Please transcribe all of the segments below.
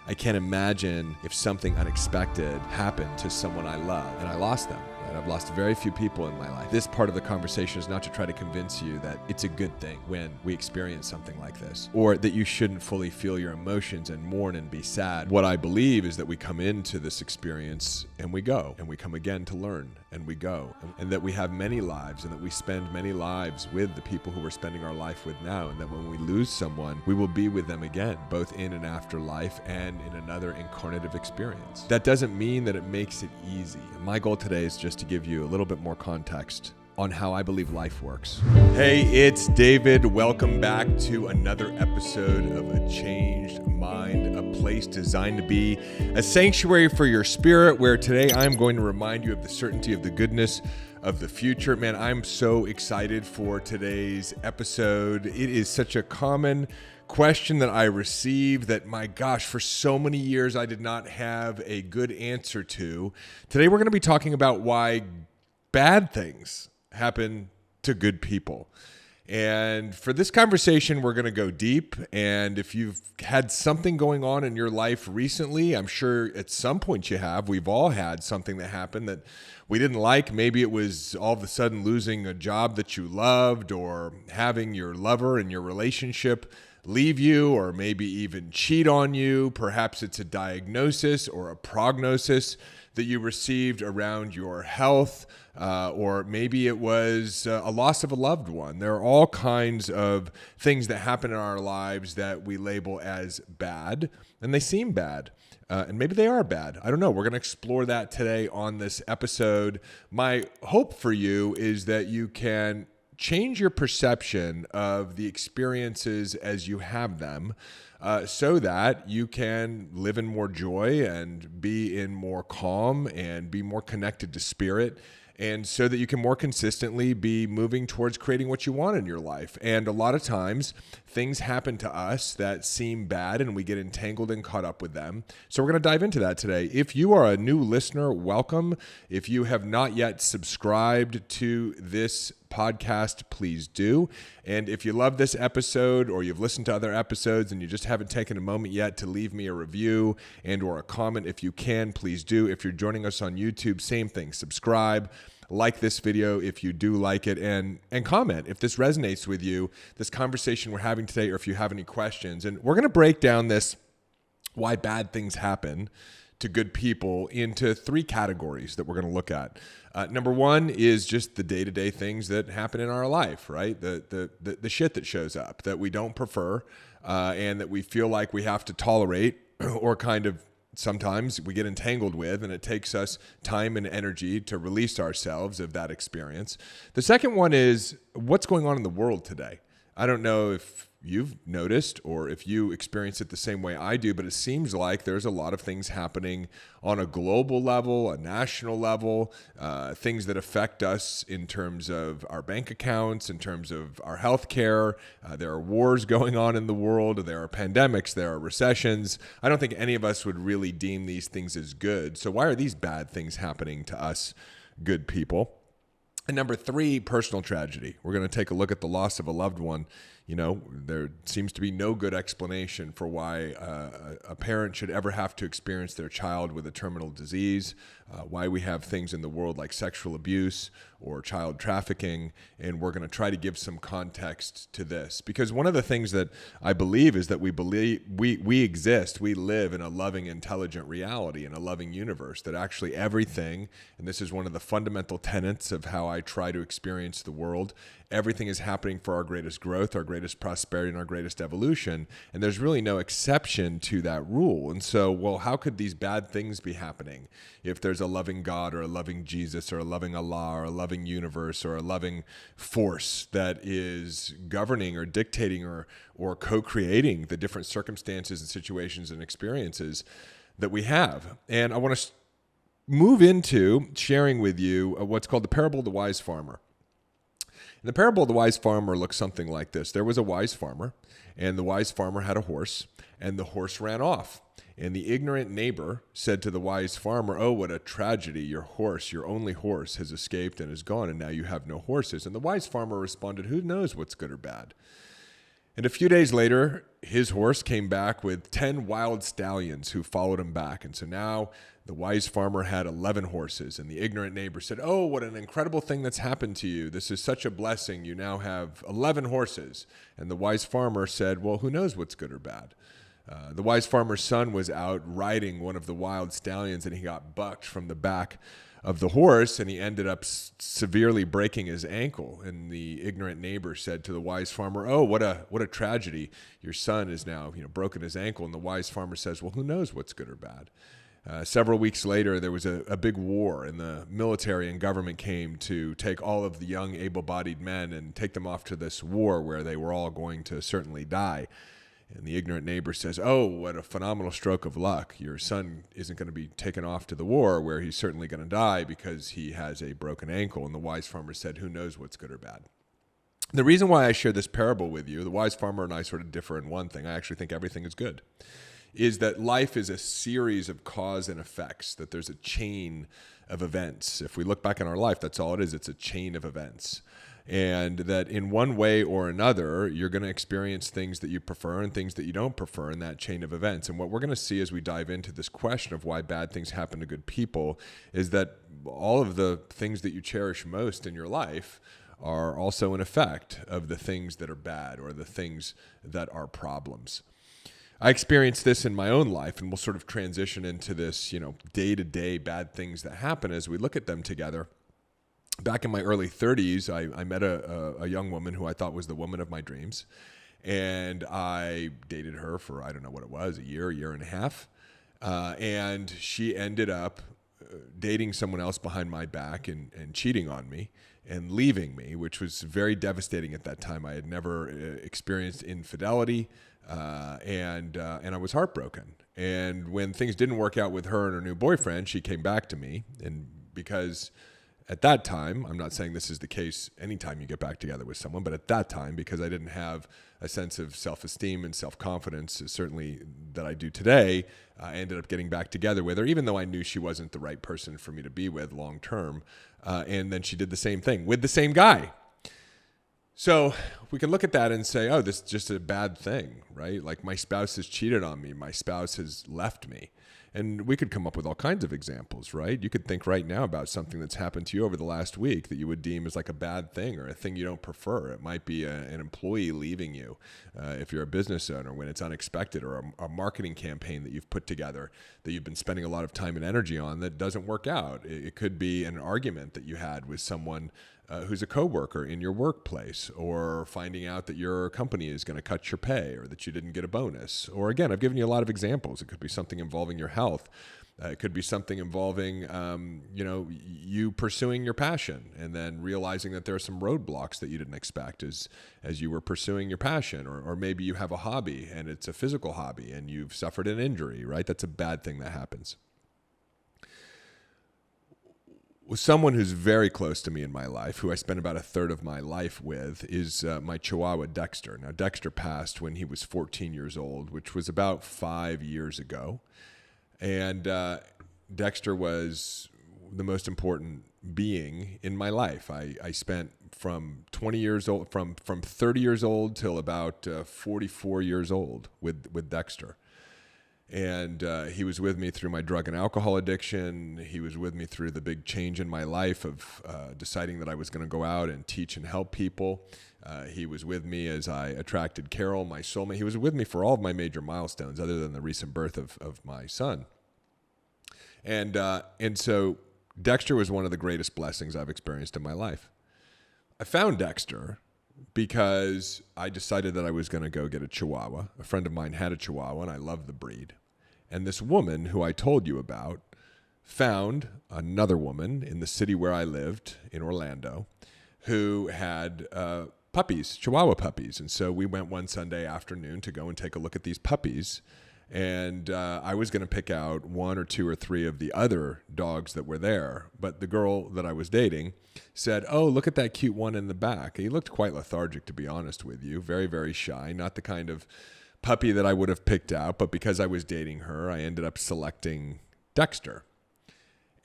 I can't imagine if something unexpected happened to someone I love and I lost them. And I've lost very few people in my life. This part of the conversation is not to try to convince you that it's a good thing when we experience something like this, or that you shouldn't fully feel your emotions and mourn and be sad. What I believe is that we come into this experience and we go, and we come again to learn, and we go, and that we have many lives, and that we spend many lives with the people who we're spending our life with now, and that when we lose someone, we will be with them again, both in and after life and in another incarnative experience. That doesn't mean that it makes it easy. My goal today is just to give you a little bit more context on how I believe life works. Hey, it's David. Welcome back to another episode of A Changed Mind, a place designed to be a sanctuary for your spirit, where today I'm going to remind you of the certainty of the goodness of the future. Man, I'm so excited for today's episode. It is such a common question that I receive that, my gosh, for so many years I did not have a good answer to. Today we're going to be talking about why bad things happen to good people. And for this conversation, we're going to go deep. And if you've had something going on in your life recently, I'm sure at some point you have. We've all had something that happened that we didn't like. Maybe it was all of a sudden losing a job that you loved, or having your lover in your relationship leave you, or maybe even cheat on you. Perhaps it's a diagnosis or a prognosis that you received around your health, or maybe it was a loss of a loved one. There are all kinds of things that happen in our lives that we label as bad, and they seem bad. And maybe they are bad. I don't know. We're going to explore that today on this episode. My hope for you is that you can change your perception of the experiences as you have them, so that you can live in more joy and be in more calm and be more connected to spirit, and so that you can more consistently be moving towards creating what you want in your life. And a lot of times things happen to us that seem bad and we get entangled and caught up with them. So we're going to dive into that today. If you are a new listener, welcome. If you have not yet subscribed to this podcast, please do. And if you love this episode, or you've listened to other episodes and you just haven't taken a moment yet to leave me a review and or a comment, if you can, please do. If you're joining us on YouTube, same thing. Subscribe, like this video if you do like it, and comment if this resonates with you, this conversation we're having today, or if you have any questions. And we're going to break down this why bad things happen to good people into three categories that we're going to look at. Number one is just the day-to-day things that happen in our life, right? The shit that shows up that we don't prefer, and that we feel like we have to tolerate, or kind of sometimes we get entangled with, and it takes us time and energy to release ourselves of that experience. The second one is what's going on in the world today. I don't know if you've noticed or if you experience it the same way I do, but it seems like there's a lot of things happening on a global level, a national level, things that affect us in terms of our bank accounts, in terms of our health care. There are wars going on in the world. There are pandemics. There are recessions. I don't think any of us would really deem these things as good. So why are these bad things happening to us good people? And number three, personal tragedy. We're going to take a look at the loss of a loved one. You know, there seems to be no good explanation for why a parent should ever have to experience their child with a terminal disease, why we have things in the world like sexual abuse or child trafficking, and we're going to try to give some context to this. Because one of the things that I believe is that we exist, we live in a loving, intelligent reality, in a loving universe, that actually everything, and this is one of the fundamental tenets of how I try to experience the world, everything is happening for our greatest growth, our greatest prosperity, and our greatest evolution. And there's really no exception to that rule. And so, well, how could these bad things be happening if there's a loving God or a loving Jesus or a loving Allah or a loving universe or a loving force that is governing or dictating or co-creating the different circumstances and situations and experiences that we have? And I want to move into sharing with you what's called the parable of the wise farmer. And the parable of the wise farmer looks something like this. There was a wise farmer, and the wise farmer had a horse, and the horse ran off. And the ignorant neighbor said to the wise farmer, "Oh, what a tragedy. Your horse, your only horse, has escaped and is gone, and now you have no horses." And the wise farmer responded, "Who knows what's good or bad?" And a few days later, his horse came back with 10 wild stallions who followed him back. And so now the wise farmer had 11 horses, and the ignorant neighbor said, "Oh, what an incredible thing that's happened to you. This is such a blessing. You now have 11 horses." And the wise farmer said, "Well, who knows what's good or bad?" The wise farmer's son was out riding one of the wild stallions, and he got bucked from the back of the horse, and he ended up severely breaking his ankle. And the ignorant neighbor said to the wise farmer, "Oh, what a tragedy. Your son is now, broken his ankle." And the wise farmer says, "Well, who knows what's good or bad?" Several weeks later, there was a big war, and the military and government came to take all of the young, able-bodied men and take them off to this war where they were all going to certainly die. And the ignorant neighbor says, "Oh, what a phenomenal stroke of luck. Your son isn't going to be taken off to the war where he's certainly going to die because he has a broken ankle." And the wise farmer said, "Who knows what's good or bad?" The reason why I share this parable with you, the wise farmer and I sort of differ in one thing. I actually think everything is good, is that life is a series of cause and effects, that there's a chain of events. If we look back in our life, that's all it is. It's a chain of events. And that in one way or another, you're going to experience things that you prefer and things that you don't prefer in that chain of events. And what we're going to see as we dive into this question of why bad things happen to good people is that all of the things that you cherish most in your life are also an effect of the things that are bad or the things that are problems. I experienced this in my own life, and we'll sort of transition into this, day-to-day bad things that happen as we look at them together. Back in my early 30s, I met a young woman who I thought was the woman of my dreams. And I dated her for, I don't know what it was, a year and a half. And she ended up dating someone else behind my back and cheating on me and leaving me, which was very devastating at that time. I had never experienced infidelity, and I was heartbroken. And when things didn't work out with her and her new boyfriend, she came back to me. And because at that time, I'm not saying this is the case anytime you get back together with someone, but at that time, because I didn't have a sense of self-esteem and self-confidence, certainly that I do today, I ended up getting back together with her, even though I knew she wasn't the right person for me to be with long term. And then she did the same thing with the same guy. So we can look at that and say, oh, this is just a bad thing, right? Like my spouse has cheated on me. My spouse has left me. And we could come up with all kinds of examples, right? You could think right now about something that's happened to you over the last week that you would deem as like a bad thing or a thing you don't prefer. It might be an employee leaving you if you're a business owner when it's unexpected, or a marketing campaign that you've put together that you've been spending a lot of time and energy on that doesn't work out. It could be an argument that you had with someone who's a coworker in your workplace, or finding out that your company is going to cut your pay or that you didn't get a bonus. Or again, I've given you a lot of examples. It could be something involving your health. It could be something involving, you pursuing your passion and then realizing that there are some roadblocks that you didn't expect as you were pursuing your passion. Or maybe you have a hobby and it's a physical hobby and you've suffered an injury, right? That's a bad thing that happens. With someone who's very close to me in my life, who I spent about a third of my life with, is my Chihuahua, Dexter. Now, Dexter passed when he was 14 years old, which was about 5 years ago. And Dexter was the most important being in my life. I spent from 20 years old, from 30 years old till about 44 years old with Dexter. And he was with me through my drug and alcohol addiction. He was with me through the big change in my life of deciding that I was going to go out and teach and help people. He was with me as I attracted Carol, my soulmate. He was with me for all of my major milestones other than the recent birth of my son. And so Dexter was one of the greatest blessings I've experienced in my life. I found Dexter because I decided that I was going to go get a Chihuahua. A friend of mine had a Chihuahua, and I love the breed. And this woman who I told you about found another woman in the city where I lived in Orlando who had puppies, Chihuahua puppies. And so we went one Sunday afternoon to go and take a look at these puppies. And I was going to pick out one or two or three of the other dogs that were there. But the girl that I was dating said, "Oh, look at that cute one in the back." He looked quite lethargic, to be honest with you. Very, very shy. Not the kind of puppy that I would have picked out. But because I was dating her, I ended up selecting Dexter.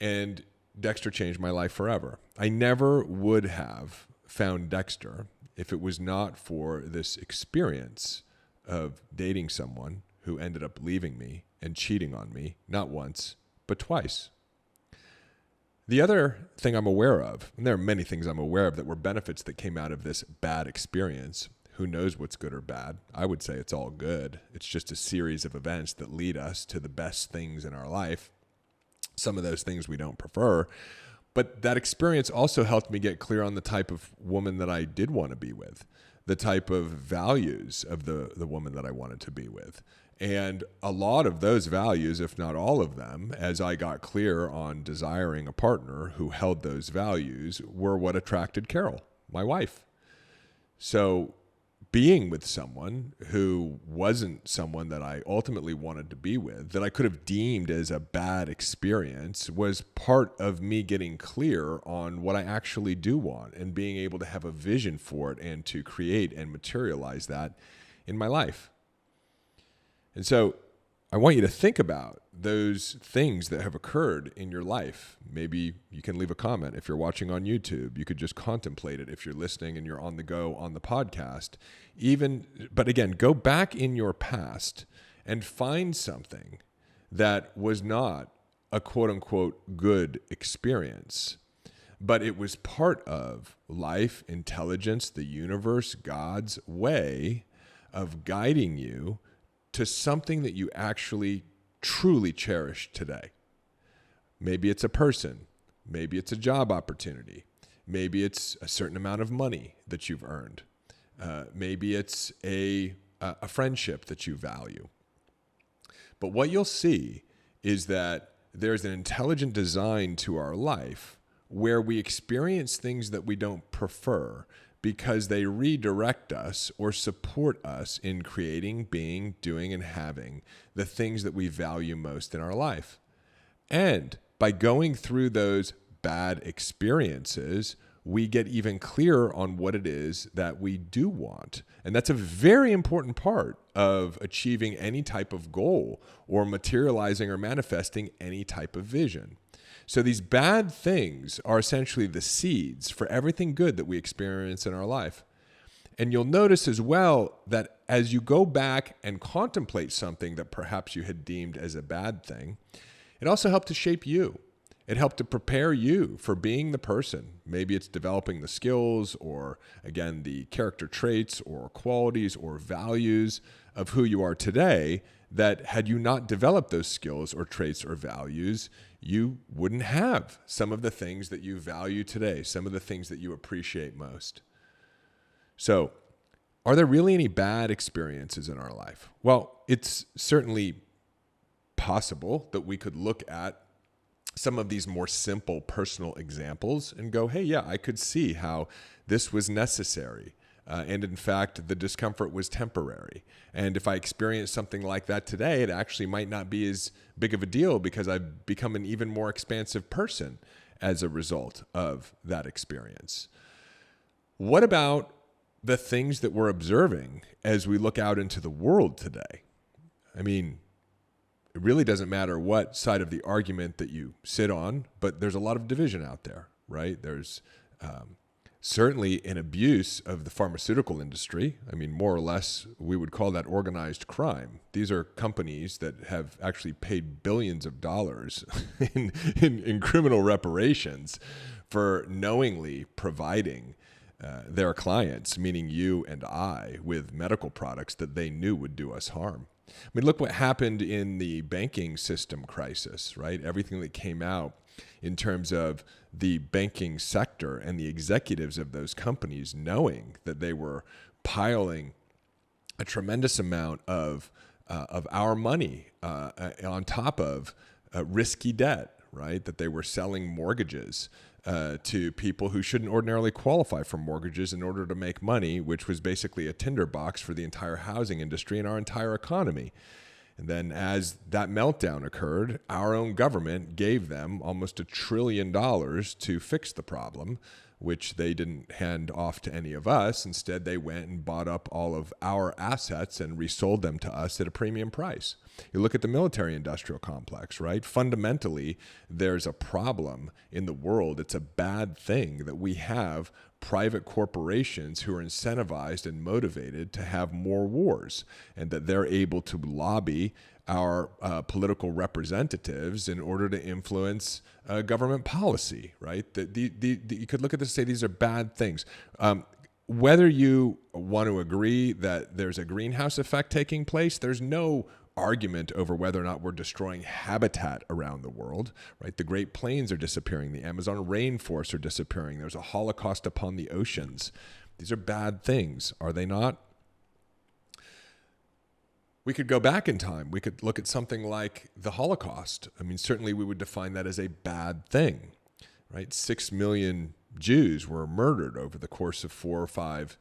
And Dexter changed my life forever. I never would have found Dexter if it was not for this experience of dating someone who ended up leaving me and cheating on me, not once, but twice. The other thing I'm aware of, and there are many things I'm aware of that were benefits that came out of this bad experience. Who knows what's good or bad? I would say it's all good. It's just a series of events that lead us to the best things in our life. Some of those things we don't prefer. But that experience also helped me get clear on the type of woman that I did want to be with, the type of values of the woman that I wanted to be with. And a lot of those values, if not all of them, as I got clear on desiring a partner who held those values, were what attracted Carol, my wife. So being with someone who wasn't someone that I ultimately wanted to be with, that I could have deemed as a bad experience, was part of me getting clear on what I actually do want and being able to have a vision for it and to create and materialize that in my life. And so I want you to think about those things that have occurred in your life. Maybe you can leave a comment. If you're watching on YouTube, you could just contemplate it. If you're listening and you're on the go on the podcast, but again, go back in your past and find something that was not a quote unquote good experience, but it was part of life, intelligence, the universe, God's way of guiding you to something that you actually truly cherish today. Maybe it's a person, maybe it's a job opportunity, maybe it's a certain amount of money that you've earned, maybe it's a friendship that you value. But what you'll see is that there's an intelligent design to our life where we experience things that we don't prefer, because they redirect us or support us in creating, being, doing, and having the things that we value most in our life. And by going through those bad experiences, we get even clearer on what it is that we do want. And that's a very important part of achieving any type of goal or materializing or manifesting any type of vision. So these bad things are essentially the seeds for everything good that we experience in our life. And you'll notice as well that as you go back and contemplate something that perhaps you had deemed as a bad thing, it also helped to shape you. It helped to prepare you for being the person. Maybe it's developing the skills or, again, the character traits or qualities or values of who you are today, that had you not developed those skills or traits or values, you wouldn't have some of the things that you value today, some of the things that you appreciate most. So, are there really any bad experiences in our life? Well, it's certainly possible that we could look at some of these more simple personal examples and go, hey, yeah, I could see how this was necessary. And in fact, the discomfort was temporary. And if I experience something like that today, it actually might not be as big of a deal because I've become an even more expansive person as a result of that experience. What about the things that we're observing as we look out into the world today? I mean, it really doesn't matter what side of the argument that you sit on, but there's a lot of division out there, right? There's certainly an abuse of the pharmaceutical industry. I mean, more or less, we would call that organized crime. These are companies that have actually paid billions of dollars in criminal reparations for knowingly providing their clients, meaning you and I, with medical products that they knew would do us harm. I mean, look what happened in the banking system crisis, right? Everything that came out in terms of the banking sector and the executives of those companies knowing that they were piling a tremendous amount of our money on top of risky debt, right? That they were selling mortgages to people who shouldn't ordinarily qualify for mortgages in order to make money, which was basically a tinderbox for the entire housing industry and our entire economy. And then as that meltdown occurred, our own government gave them almost $1 trillion to fix the problem, which they didn't hand off to any of us. Instead, they went and bought up all of our assets and resold them to us at a premium price. You look at the military-industrial complex, right? Fundamentally, there's a problem in the world. It's a bad thing that we have private corporations who are incentivized and motivated to have more wars, and that they're able to lobby our political representatives in order to influence government policy, right? You could look at this and say these are bad things. Whether you want to agree that there's a greenhouse effect taking place, there's no argument over whether or not we're destroying habitat around the world, right? The Great Plains are disappearing. The Amazon rainforests are disappearing. There's a holocaust upon the oceans. These are bad things, are they not? We could go back in time. We could look at something like the Holocaust. I mean, certainly we would define that as a bad thing, right? 6 million Jews were murdered over the course of 4 or 5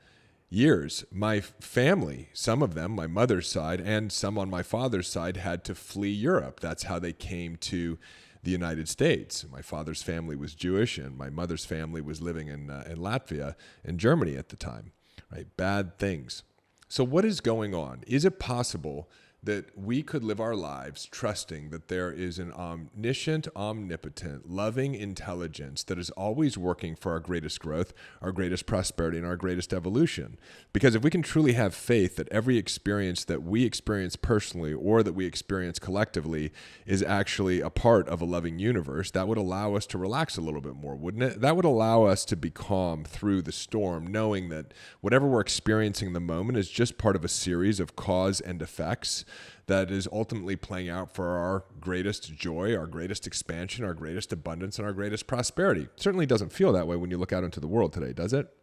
years. My family, some of them, my mother's side and some on my father's side, had to flee Europe. That's how they came to the United States. My father's family was Jewish, and my mother's family was living in Latvia and Germany at the time, right? Bad things. So what is going on? Is it possible that we could live our lives trusting that there is an omniscient, omnipotent, loving intelligence that is always working for our greatest growth, our greatest prosperity, and our greatest evolution? Because if we can truly have faith that every experience that we experience personally or that we experience collectively is actually a part of a loving universe, that would allow us to relax a little bit more, wouldn't it? That would allow us to be calm through the storm, knowing that whatever we're experiencing in the moment is just part of a series of cause and effects that is ultimately playing out for our greatest joy, our greatest expansion, our greatest abundance, and our greatest prosperity. It certainly doesn't feel that way when you look out into the world today, does it?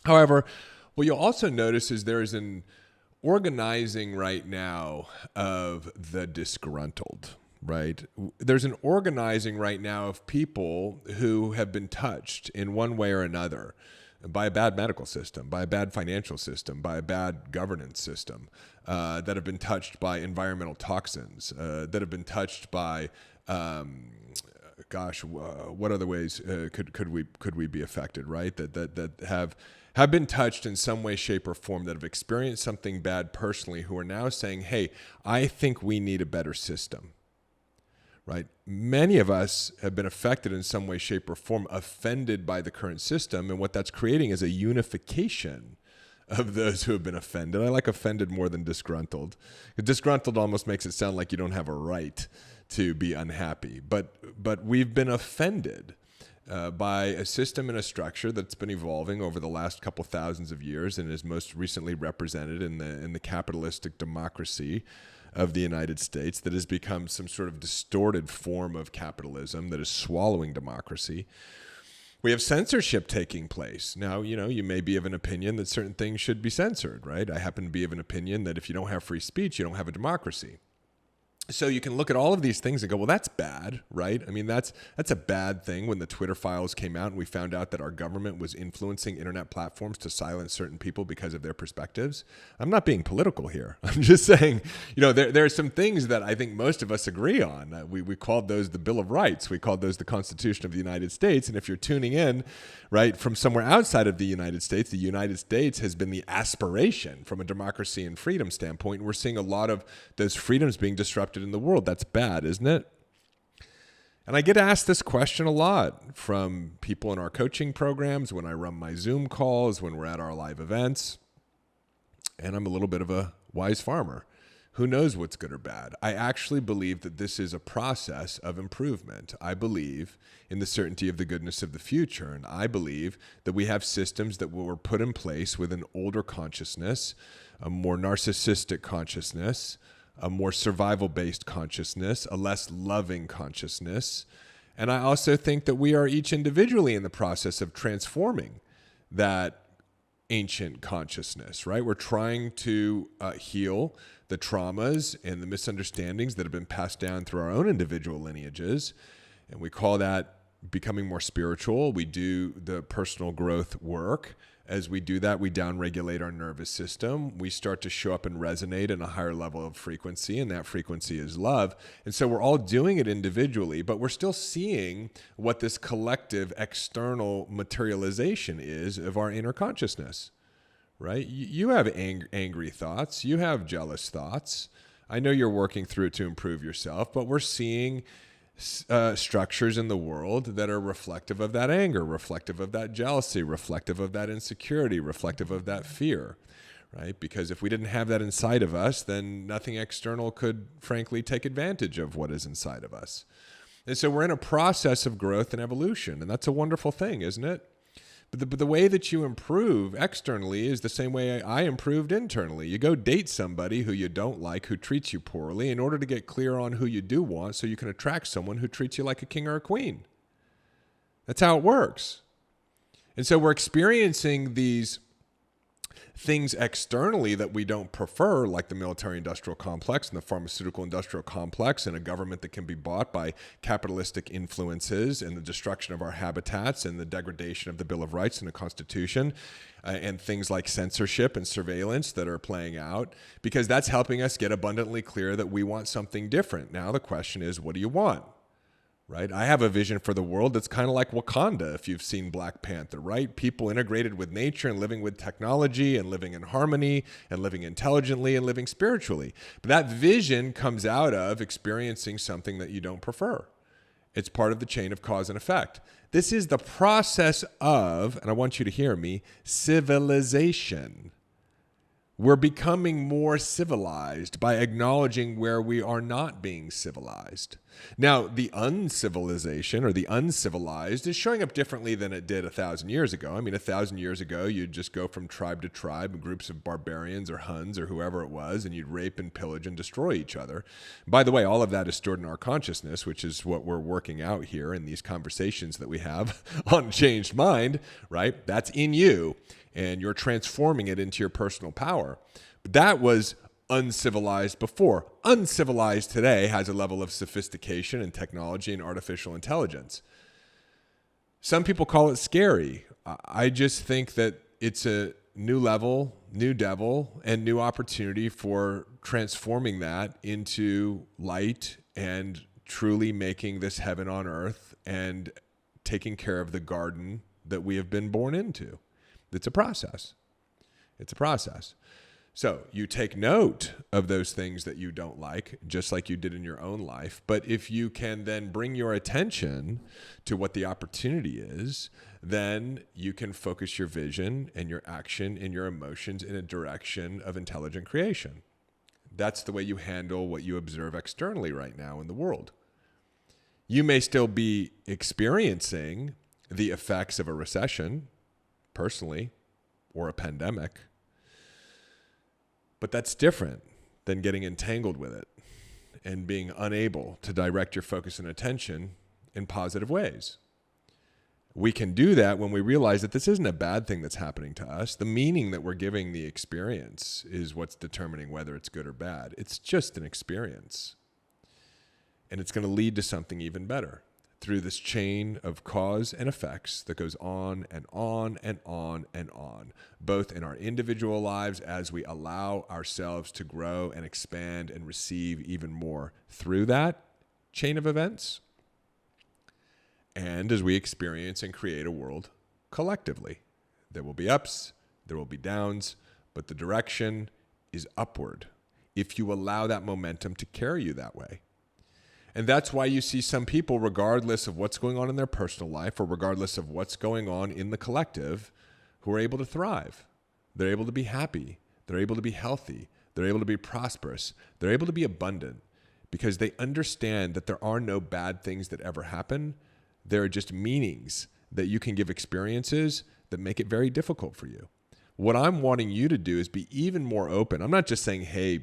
However, what you'll also notice is there is an organizing right now of the disgruntled, right? There's an organizing right now of people who have been touched in one way or another by a bad medical system, by a bad financial system, by a bad governance system, that have been touched by environmental toxins, that have been touched by, what other ways could we be affected, right? That have been touched in some way, shape, or form, that have experienced something bad personally, who are now saying, hey, I think we need a better system. Right? Many of us have been affected in some way, shape, or form, offended by the current system. And what that's creating is a unification of those who have been offended. I like offended more than disgruntled. Disgruntled almost makes it sound like you don't have a right to be unhappy. But we've been offended by a system and a structure that's been evolving over the last couple thousands of years and is most recently represented in the capitalistic democracy of the United States, that has become some sort of distorted form of capitalism that is swallowing democracy. We have censorship taking place. Now, you may be of an opinion that certain things should be censored, right? I happen to be of an opinion that if you don't have free speech, you don't have a democracy. So you can look at all of these things and go, well, that's bad, right? I mean, that's a bad thing. When the Twitter files came out and we found out that our government was influencing internet platforms to silence certain people because of their perspectives. I'm not being political here. I'm just saying, there are some things that I think most of us agree on. We called those the Bill of Rights. We called those the Constitution of the United States. And if you're tuning in, right, from somewhere outside of the United States has been the aspiration from a democracy and freedom standpoint. And we're seeing a lot of those freedoms being disrupted in the world. That's bad, isn't it? And I get asked this question a lot from people in our coaching programs, when I run my Zoom calls, when we're at our live events. And I'm a little bit of a wise farmer. Who knows what's good or bad? I actually believe that this is a process of improvement. I believe in the certainty of the goodness of the future. And I believe that we have systems that were put in place with an older consciousness, a more narcissistic consciousness, a more survival-based consciousness, a less loving consciousness. And I also think that we are each individually in the process of transforming that ancient consciousness, right? We're trying to heal the traumas and the misunderstandings that have been passed down through our own individual lineages. And we call that becoming more spiritual. We do the personal growth work As we do that, we downregulate our nervous system. We start to show up and resonate in a higher level of frequency, and that frequency is love. And so we're all doing it individually, but we're still seeing what this collective external materialization is of our inner consciousness, right? You have angry thoughts. You have jealous thoughts. I know you're working through it to improve yourself, but we're seeing structures in the world that are reflective of that anger, reflective of that jealousy, reflective of that insecurity, reflective of that fear, right? Because if we didn't have that inside of us, then nothing external could, frankly, take advantage of what is inside of us. And so we're in a process of growth and evolution, and that's a wonderful thing, isn't it? But the way that you improve externally is the same way I improved internally. You go date somebody who you don't like, who treats you poorly, in order to get clear on who you do want so you can attract someone who treats you like a king or a queen. That's how it works. And so we're experiencing these things externally that we don't prefer, like the military-industrial complex and the pharmaceutical-industrial complex, and a government that can be bought by capitalistic influences, and the destruction of our habitats, and the degradation of the Bill of Rights and the Constitution, and things like censorship and surveillance that are playing out, because that's helping us get abundantly clear that we want something different. Now the question is, what do you want? Right? I have a vision for the world that's kind of like Wakanda, if you've seen Black Panther, right? People integrated with nature and living with technology and living in harmony and living intelligently and living spiritually. But that vision comes out of experiencing something that you don't prefer. It's part of the chain of cause and effect. This is the process of, and I want you to hear me, civilization. We're becoming more civilized by acknowledging where we are not being civilized. Now, the uncivilization or the uncivilized is showing up differently than it did 1,000 years ago. I mean, 1,000 years ago, you'd just go from tribe to tribe, groups of barbarians or Huns or whoever it was, and you'd rape and pillage and destroy each other. By the way, all of that is stored in our consciousness, which is what we're working out here in these conversations that we have on Changed Mind, right? That's in you, and you're transforming it into your personal power. But that was uncivilized before. Uncivilized today has a level of sophistication and technology and artificial intelligence. Some people call it scary. I just think that it's a new level, new devil, and new opportunity for transforming that into light and truly making this heaven on earth and taking care of the garden that we have been born into. It's a process. It's a process. So you take note of those things that you don't like, just like you did in your own life. But if you can then bring your attention to what the opportunity is, then you can focus your vision and your action and your emotions in a direction of intelligent creation. That's the way you handle what you observe externally right now in the world. You may still be experiencing the effects of a recession, personally, or a pandemic. But that's different than getting entangled with it and being unable to direct your focus and attention in positive ways. We can do that when we realize that this isn't a bad thing that's happening to us. The meaning that we're giving the experience is what's determining whether it's good or bad. It's just an experience. And it's going to lead to something even better through this chain of cause and effects that goes on and on and on and on, both in our individual lives as we allow ourselves to grow and expand and receive even more through that chain of events, and as we experience and create a world collectively. There will be ups, there will be downs, but the direction is upward if you allow that momentum to carry you that way. And that's why you see some people, regardless of what's going on in their personal life or regardless of what's going on in the collective, who are able to thrive. They're able to be happy. They're able to be healthy. They're able to be prosperous. They're able to be abundant because they understand that there are no bad things that ever happen. There are just meanings that you can give experiences that make it very difficult for you. What I'm wanting you to do is be even more open. I'm not just saying, hey,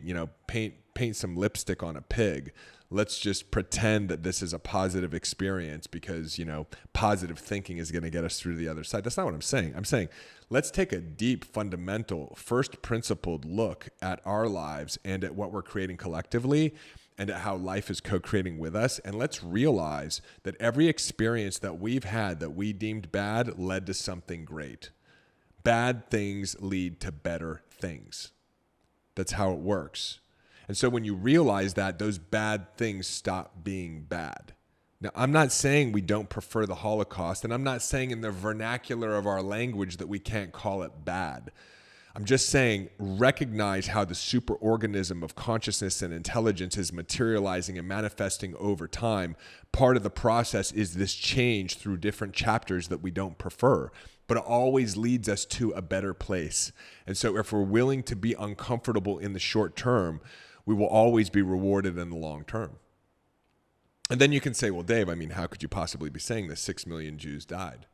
paint some lipstick on a pig. Let's just pretend that this is a positive experience because, positive thinking is going to get us through to the other side. That's not what I'm saying. I'm saying let's take a deep, fundamental, first principled look at our lives and at what we're creating collectively and at how life is co-creating with us. And let's realize that every experience that we've had that we deemed bad led to something great. bad things lead to better things. That's how it works. And so when you realize that, those bad things stop being bad. Now, I'm not saying we don't prefer the Holocaust, and I'm not saying in the vernacular of our language that we can't call it bad. I'm just saying recognize how the superorganism of consciousness and intelligence is materializing and manifesting over time. Part of the process is this change through different chapters that we don't prefer, but it always leads us to a better place. And so if we're willing to be uncomfortable in the short term, we will always be rewarded in the long term. And then you can say, well, Dave, I mean, how could you possibly be saying this? 6 million Jews died.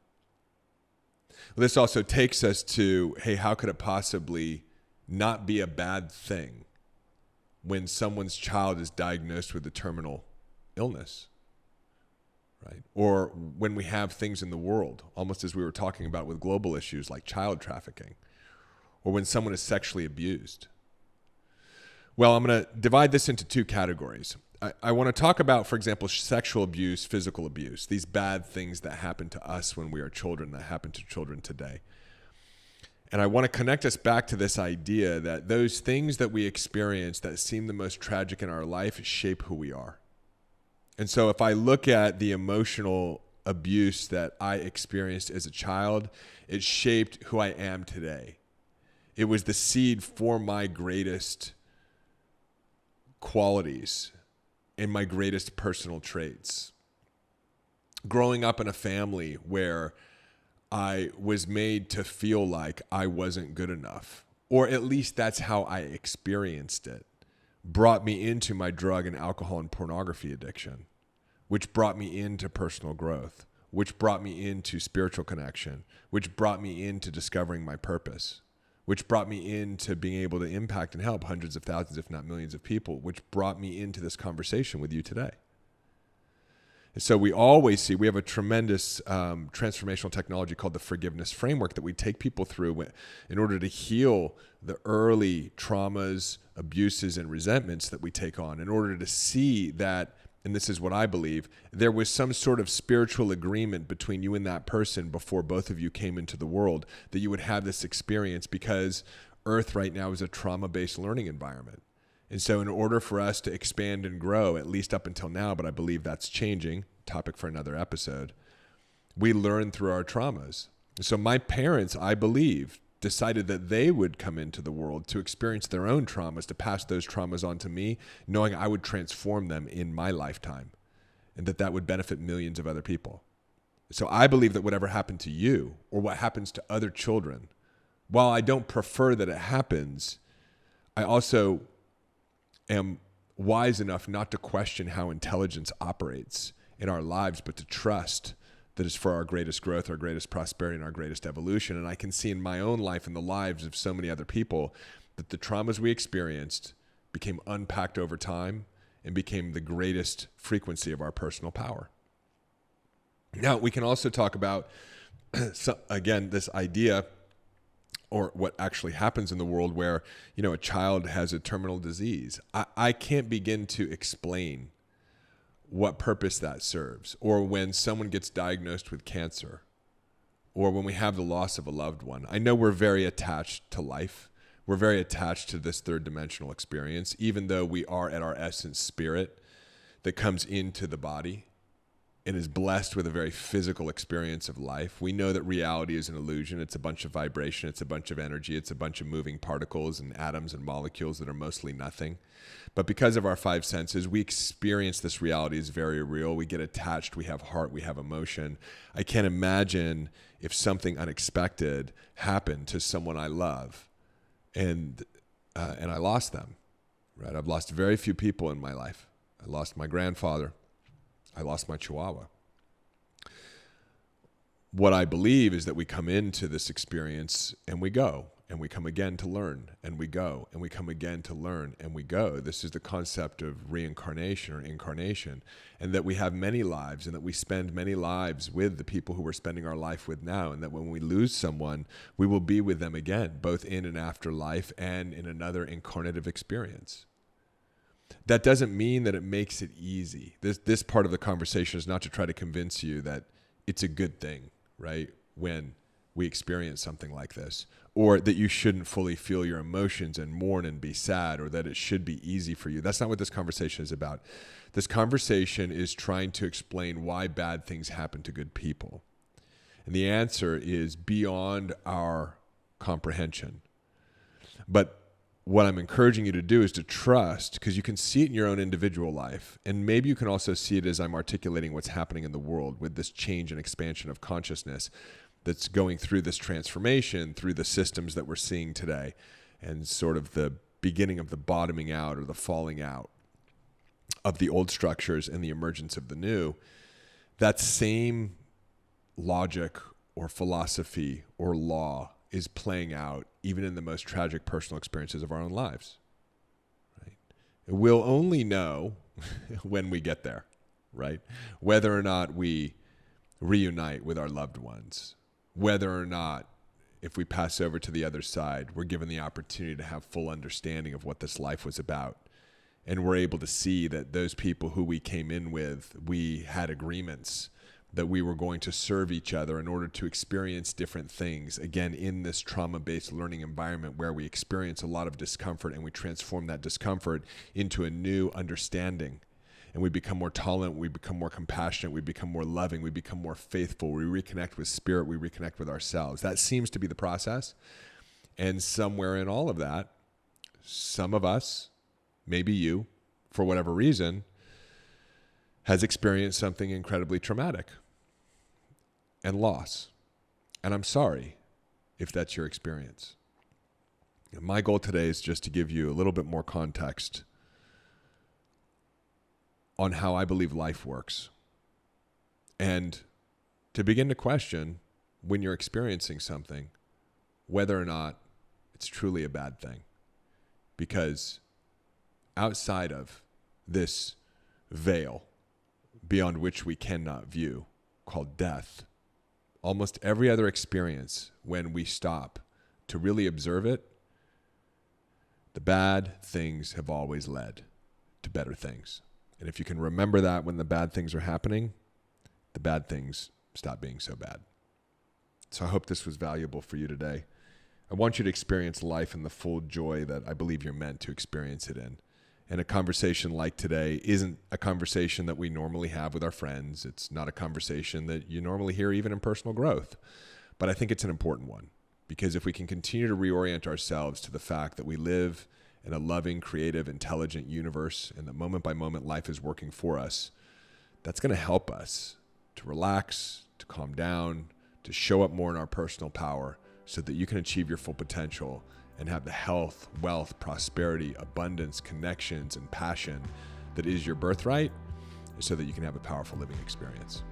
Well, this also takes us to, hey, how could it possibly not be a bad thing when someone's child is diagnosed with a terminal illness, right? Or when we have things in the world, almost as we were talking about with global issues like child trafficking, or when someone is sexually abused. Well, I'm going to divide this into two categories. I want to talk about, for example, sexual abuse, physical abuse, these bad things that happen to us when we are children, that happen to children today. And I want to connect us back to this idea that those things that we experience that seem the most tragic in our life shape who we are. And so if I look at the emotional abuse that I experienced as a child, it shaped who I am today. It was the seed for my greatest qualities and my greatest personal traits. Growing up in a family where I was made to feel like I wasn't good enough, or at least that's how I experienced it, brought me into my drug and alcohol and pornography addiction, which brought me into personal growth, which brought me into spiritual connection, which brought me into discovering my purpose, which brought me into being able to impact and help hundreds of thousands, if not millions of people, which brought me into this conversation with you today. And so we always see, we have a tremendous transformational technology called the forgiveness framework that we take people through in order to heal the early traumas, abuses, and resentments that we take on, in order to see that, and this is what I believe, there was some sort of spiritual agreement between you and that person before both of you came into the world, that you would have this experience, because Earth right now is a trauma-based learning environment. And so in order for us to expand and grow, at least up until now, but I believe that's changing, topic for another episode, we learn through our traumas. So my parents, I believe, decided that they would come into the world to experience their own traumas, to pass those traumas on to me, knowing I would transform them in my lifetime, and that would benefit millions of other people. So I believe that whatever happened to you, or what happens to other children, while I don't prefer that it happens, I also am wise enough not to question how intelligence operates in our lives, but to trust that is for our greatest growth, our greatest prosperity, and our greatest evolution. And I can see in my own life and the lives of so many other people that the traumas we experienced became unpacked over time and became the greatest frequency of our personal power. Now, we can also talk about, again, this idea, or what actually happens in the world where, a child has a terminal disease. I can't begin to explain what purpose that serves, or when someone gets diagnosed with cancer, or when we have the loss of a loved one. I know we're very attached to life. We're very attached to this third dimensional experience, even though we are at our essence spirit that comes into the body and is blessed with a very physical experience of life. We know that reality is an illusion. It's a bunch of vibration. It's a bunch of energy. It's a bunch of moving particles and atoms and molecules that are mostly nothing. But because of our five senses, we experience this reality as very real. We get attached. We have heart. We have emotion. I can't imagine if something unexpected happened to someone I love and I lost them, right? I've lost very few people in my life. I lost my grandfather. I lost my chihuahua. What I believe is that we come into this experience and we go, and we come again to learn, and we go, and we come again to learn, and we go. This is the concept of reincarnation or incarnation, and that we have many lives, and that we spend many lives with the people who we're spending our life with now, and that when we lose someone, we will be with them again, both in and after life and in another incarnative experience. That doesn't mean that it makes it easy. This part of the conversation is not to try to convince you that it's a good thing, right? When we experience something like this, or that you shouldn't fully feel your emotions and mourn and be sad, or that it should be easy for you. That's not what this conversation is about. This conversation is trying to explain why bad things happen to good people. And the answer is beyond our comprehension. But what I'm encouraging you to do is to trust, because you can see it in your own individual life. And maybe you can also see it as I'm articulating what's happening in the world with this change and expansion of consciousness that's going through this transformation through the systems that we're seeing today, and sort of the beginning of the bottoming out or the falling out of the old structures and the emergence of the new. That same logic or philosophy or law is playing out even in the most tragic personal experiences of our own lives. Right? We'll only know when we get there, right? Whether or not we reunite with our loved ones, whether or not, if we pass over to the other side, we're given the opportunity to have full understanding of what this life was about. And we're able to see that those people who we came in with, we had agreements that we were going to serve each other in order to experience different things. Again, in this trauma-based learning environment where we experience a lot of discomfort and we transform that discomfort into a new understanding. And we become more tolerant, we become more compassionate, we become more loving, we become more faithful, we reconnect with spirit, we reconnect with ourselves. That seems to be the process. And somewhere in all of that, some of us, maybe you, for whatever reason, has experienced something incredibly traumatic and loss. And I'm sorry if that's your experience. And my goal today is just to give you a little bit more context on how I believe life works, and to begin to question, when you're experiencing something, whether or not it's truly a bad thing. Because outside of this veil beyond which we cannot view, called death, almost every other experience, when we stop to really observe it, the bad things have always led to better things. And if you can remember that when the bad things are happening, the bad things stop being so bad. So I hope this was valuable for you today. I want you to experience life in the full joy that I believe you're meant to experience it in. And a conversation like today isn't a conversation that we normally have with our friends. It's not a conversation that you normally hear even in personal growth. But I think it's an important one, because if we can continue to reorient ourselves to the fact that we live in a loving, creative, intelligent universe, and that moment by moment life is working for us, that's going to help us to relax, to calm down, to show up more in our personal power so that you can achieve your full potential and have the health, wealth, prosperity, abundance, connections, and passion that is your birthright, so that you can have a powerful living experience.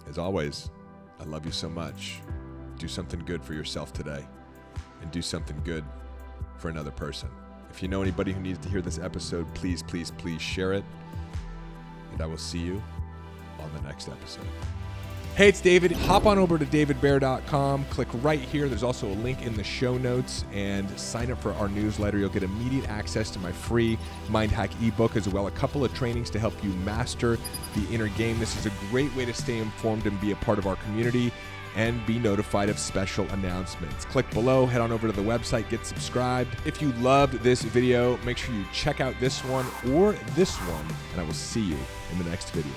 As always, I love you so much. Do something good for yourself today, and do something good for another person. If you know anybody who needs to hear this episode, please, please, please share it. And I will see you on the next episode. Hey, it's David. Hop on over to davidbear.com. Click right here. There's also a link in the show notes, and sign up for our newsletter. You'll get immediate access to my free Mind Hack ebook, as well as a couple of trainings to help you master the inner game. This is a great way to stay informed and be a part of our community and be notified of special announcements. Click below, head on over to the website, get subscribed. If you loved this video, make sure you check out this one or this one, and I will see you in the next video.